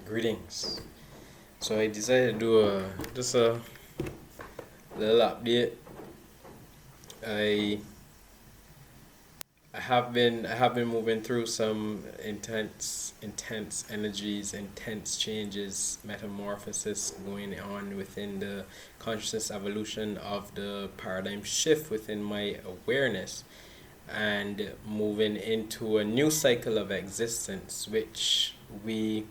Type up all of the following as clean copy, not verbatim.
Greetings. So I decided to do just a little update. I I have been moving through some intense energies, intense changes, metamorphosis going on within the consciousness evolution of the paradigm shift within my awareness, and moving into a new cycle of existence, which we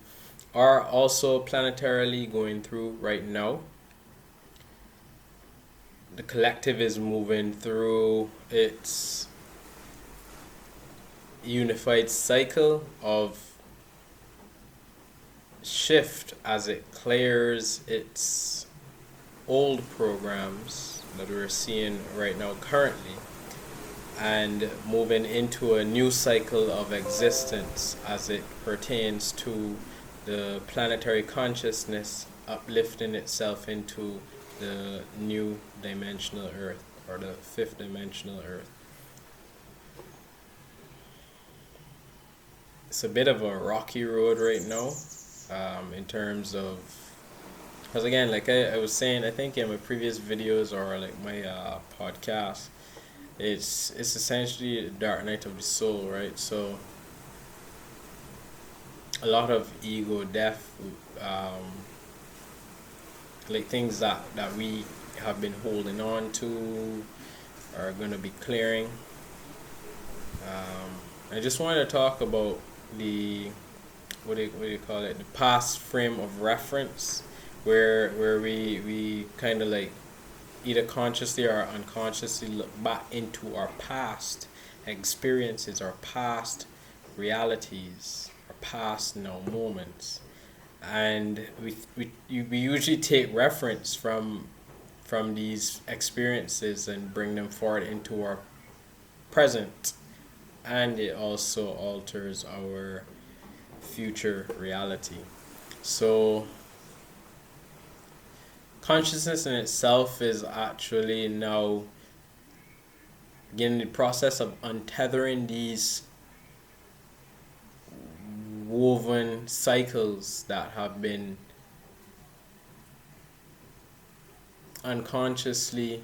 are also planetarily going through right now. The collective is moving through its unified cycle of shift as it clears its old programs that we're seeing right now currently, and moving into a new cycle of existence as it pertains to the planetary consciousness uplifting itself into the new dimensional earth, or the fifth dimensional earth. It's a bit of a rocky road right now, in terms of, because again, like I was saying, I think in my previous videos or like my podcast, it's essentially the dark night of the soul, right? So a lot of ego death, like things that we have been holding on to are going to be clearing. I just wanted to talk about the what do you call it, the past frame of reference, where we kind of like either consciously or unconsciously look back into our past experiences, our past realities, our past now moments, and we usually take reference from these experiences and bring them forward into our present, and it also alters our future reality. So consciousness in itself is actually now in the process of untethering these woven cycles that have been unconsciously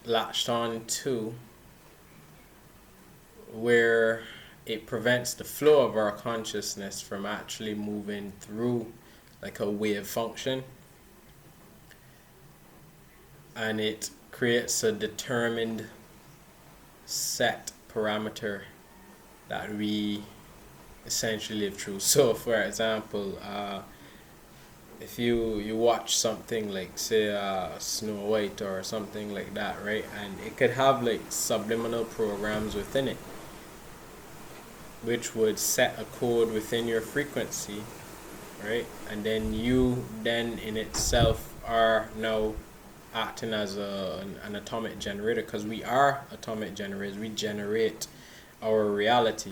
latched on to, where it prevents the flow of our consciousness from actually moving through like a wave function, and it creates a determined set parameter that we essentially live through. So for example, if you watch something like, say, Snow White or something like that, right, and it could have like subliminal programs within it which would set a code within your frequency, right? And then you then in itself are now acting as an atomic generator, because we are atomic generators. We generate our reality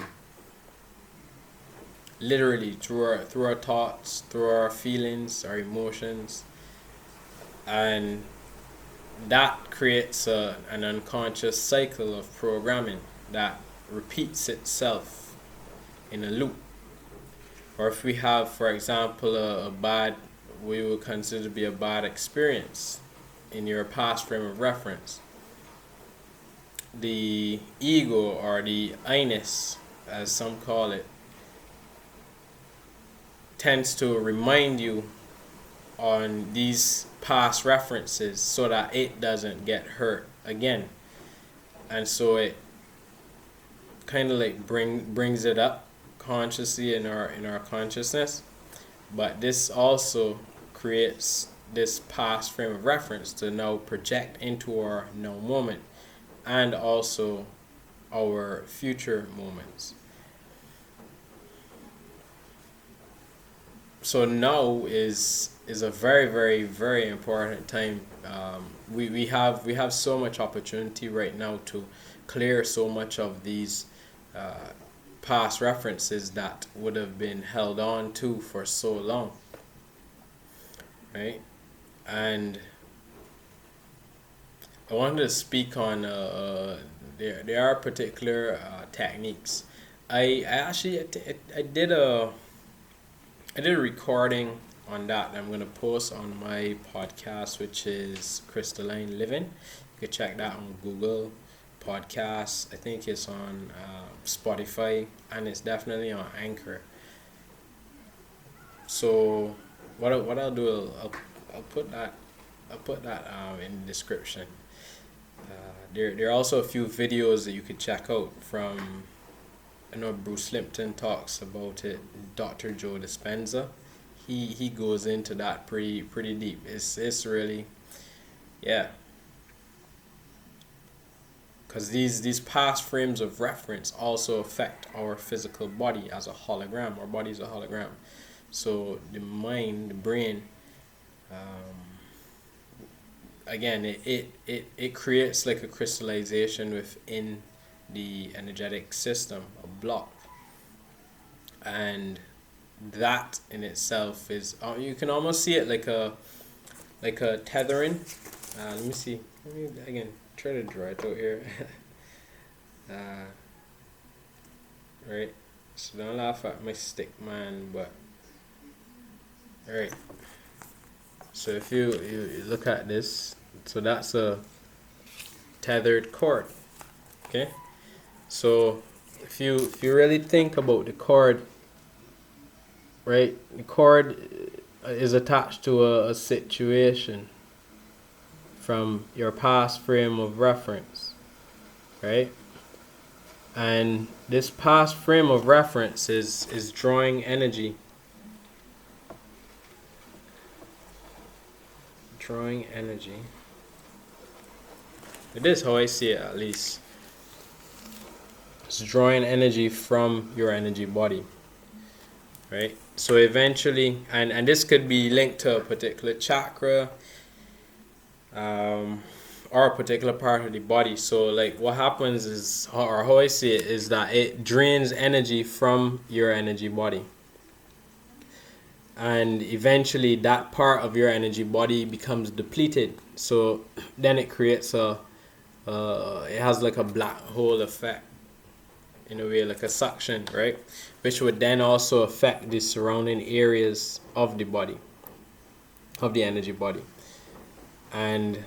literally through our thoughts, through our feelings, our emotions, and that creates an unconscious cycle of programming that repeats itself in a loop. Or if we have, for example, a bad, we would consider to be a bad experience in your past frame of reference, the ego, or the I-ness as some call it, tends to remind you on these past references so that it doesn't get hurt again. And so it kind of like brings it up consciously in our consciousness, but this also creates this past frame of reference to now project into our now moment and also our future moments. So now is a very, very, very important time. We have so much opportunity right now to clear so much of these past references that would have been held on to for so long, right? And I wanted to speak on there are particular techniques. I actually I did I did a recording on that I'm going to post on my podcast, which is Crystalline Living. You can check that on Google Podcasts. I think it's on Spotify, and it's definitely on Anchor. So what I'll do, I'll put that in the description. There are also a few videos that you could check out from. I know Bruce Lipton talks about it. Dr. Joe Dispenza, he goes into that pretty deep. It's really, yeah. Because these past frames of reference also affect our physical body as a hologram. Our body is a hologram. So the mind, the brain, again, it creates like a crystallization within the energetic system, a block, and that in itself is you can almost see it like a tethering. Let me see. Let me again try to draw it out here. Right. So don't laugh at my stick, man. But all right. So if you look at this, so that's a tethered cord. Okay. So if you really think about the cord, right? The cord is attached to a situation from your past frame of reference, right? And this past frame of reference is drawing energy. Drawing energy. It is how I see it, at least. It's drawing energy from your energy body, right? So eventually, and this could be linked to a particular chakra, or a particular part of the body. So like what happens is, or how I see it, is that it drains energy from your energy body, and eventually that part of your energy body becomes depleted. So then it creates it has like a black hole effect, in a way, like a suction, right? Which would then also affect the surrounding areas of the body, of the energy body. And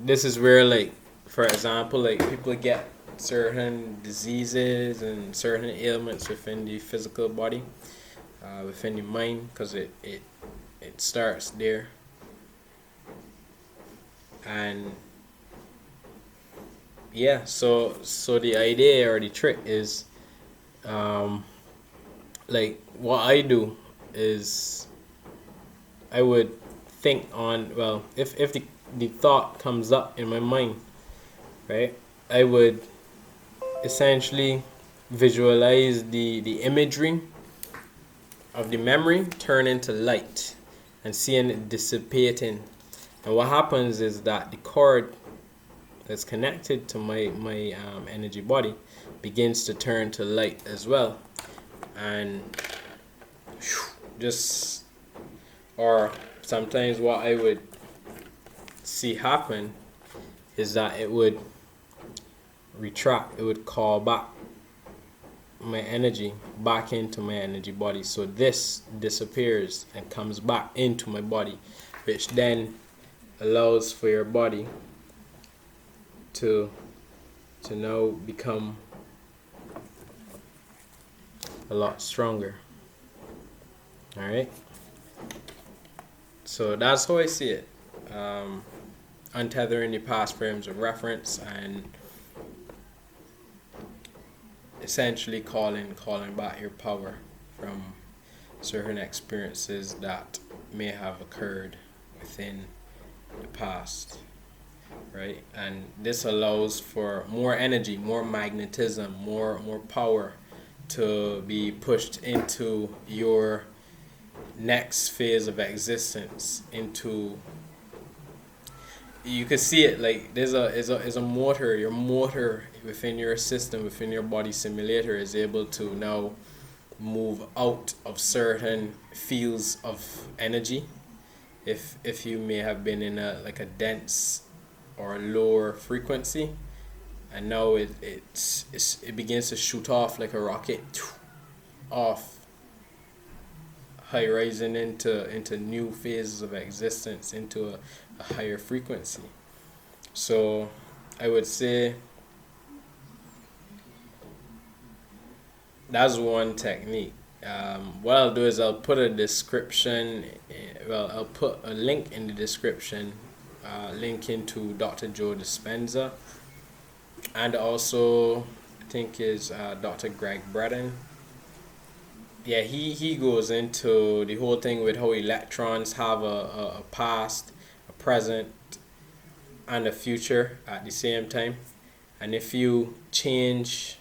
this is where, like, for example, like people get certain diseases and certain ailments within the physical body, within the mind, because it starts there. And yeah, so the idea or the trick is, like what I do is I would think on, well, if the thought comes up in my mind, right, I would essentially visualize the imagery of the memory turn into light and seeing it dissipating. And what happens is that the cord that's connected to my energy body begins to turn to light as well. And just, or sometimes what I would see happen is that it would retract, it would call back my energy back into my energy body. So this disappears and comes back into my body, which then allows for your body to now become a lot stronger. All right. So that's how I see it. Untethering the past frames of reference and essentially calling back your power from certain experiences that may have occurred within the past, right? And this allows for more energy, more magnetism, more power to be pushed into your next phase of existence. Into, you could see it like there's a motor. Your motor within your system, within your body simulator, is able to now move out of certain fields of energy. If you may have been in a dense or lower frequency, and now it begins to shoot off like a rocket off high rising into new phases of existence, into a higher frequency. So I would say that's one technique. What I'll do is I'll put a description, I'll put a link in the description, link into Dr. Joe Dispenza, and also I think is Dr. Gregg Braden. Yeah, he goes into the whole thing with how electrons have a past, a present, and a future at the same time. And if you change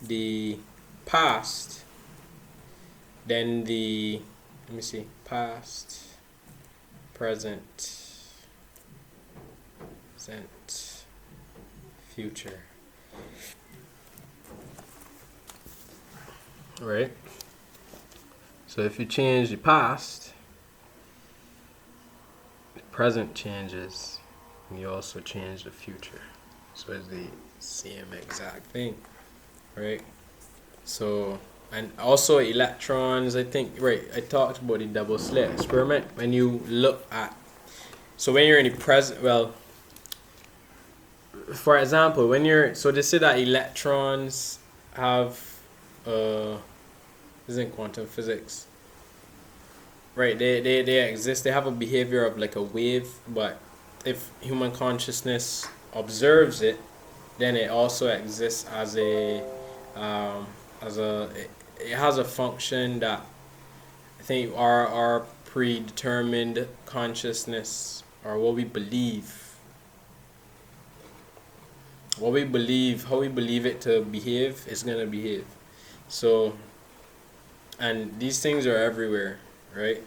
the past, then let me see, past, present, future. Right? So if you change the past, the present changes, and you also change the future. So it's the same exact thing, right? So, and also electrons, I think, right, I talked about the double slit experiment. When you look at, so when you're in the present, well, for example, when you're, so they say that electrons have, this isn't quantum physics, right? They exist, they have a behavior of like a wave, but if human consciousness observes it, then it also exists as a, it has a function that I think our predetermined consciousness, or what we believe, how we believe it to behave, is gonna behave. So, and these things are everywhere, right?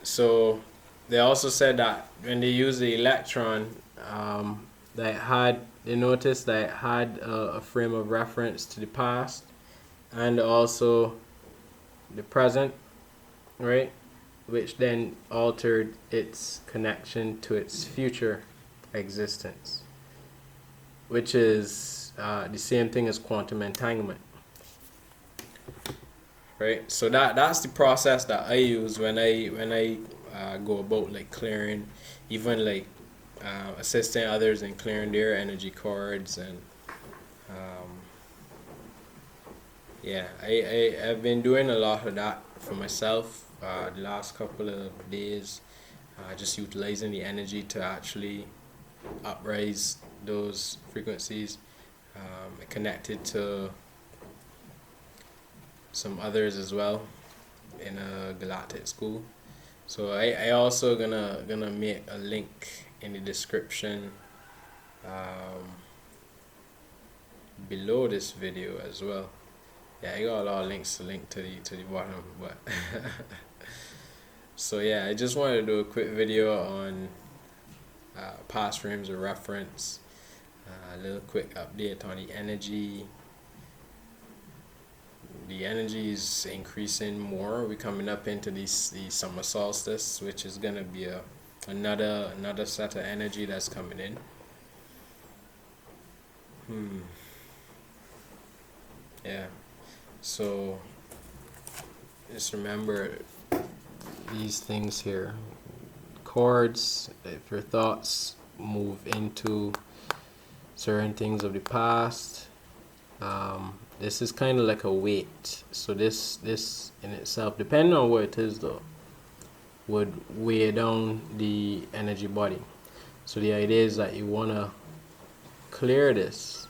So they also said that when they use the electron, they noticed that it had a frame of reference to the past and also the present, right? Which then altered its connection to its future existence, which is the same thing as quantum entanglement, right? So that's the process that I use when I go about like clearing, even like assisting others in clearing their energy cords. And yeah, I've been doing a lot of that for myself the last couple of days, just utilizing the energy to actually uprise those frequencies. Connected to some others as well in a galactic school. So I also gonna make a link in the description below this video as well. Yeah, I got a lot of links to link to the bottom, but so yeah, I just wanted to do a quick video on past frames of reference, a little quick update on the energy. The energy is increasing more. We're coming up into the summer solstice, which is gonna be another set of energy that's coming in. Yeah. So just remember these things here. Chords, if your thoughts move into certain things of the past, this is kind of like a weight. So this in itself, depending on what it is though, would weigh down the energy body. So the idea is that you want to clear this,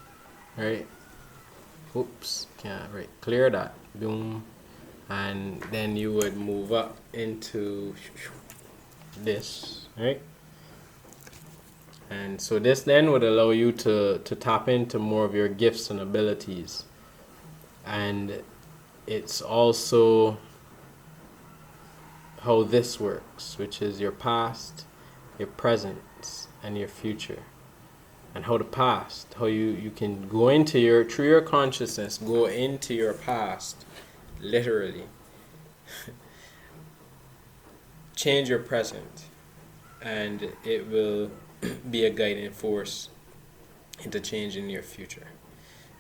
right? Oops, right, clear that, boom, and then you would move up into this, right? And so this then would allow you to tap into more of your gifts and abilities. And it's also how this works, which is your past, your present, and your future. And how the past, how you can go into through your consciousness, go into your past, literally. Change your present, and it will be a guiding force into changing your future.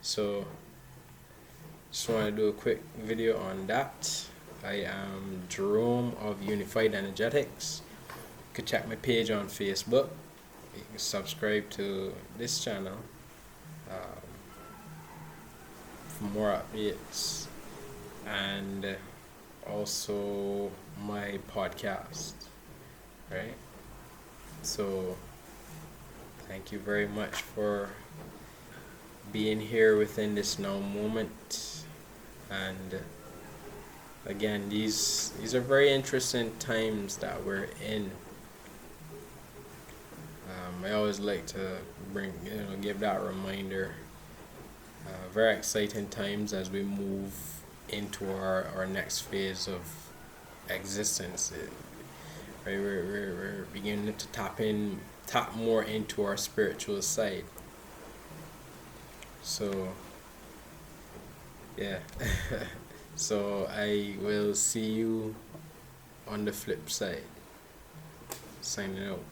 So just want to do a quick video on that. I am Jerome of Unified Energetics. You could check my page on Facebook. You can subscribe to this channel for more updates, and also my podcast, right? So thank you very much for being here within this now moment. And again, these are very interesting times that we're in. I always like to give that reminder. Very exciting times as we move into our next phase of existence. Right, we're beginning to tap more into our spiritual side. So yeah. So I will see you on the flip side. Signing out.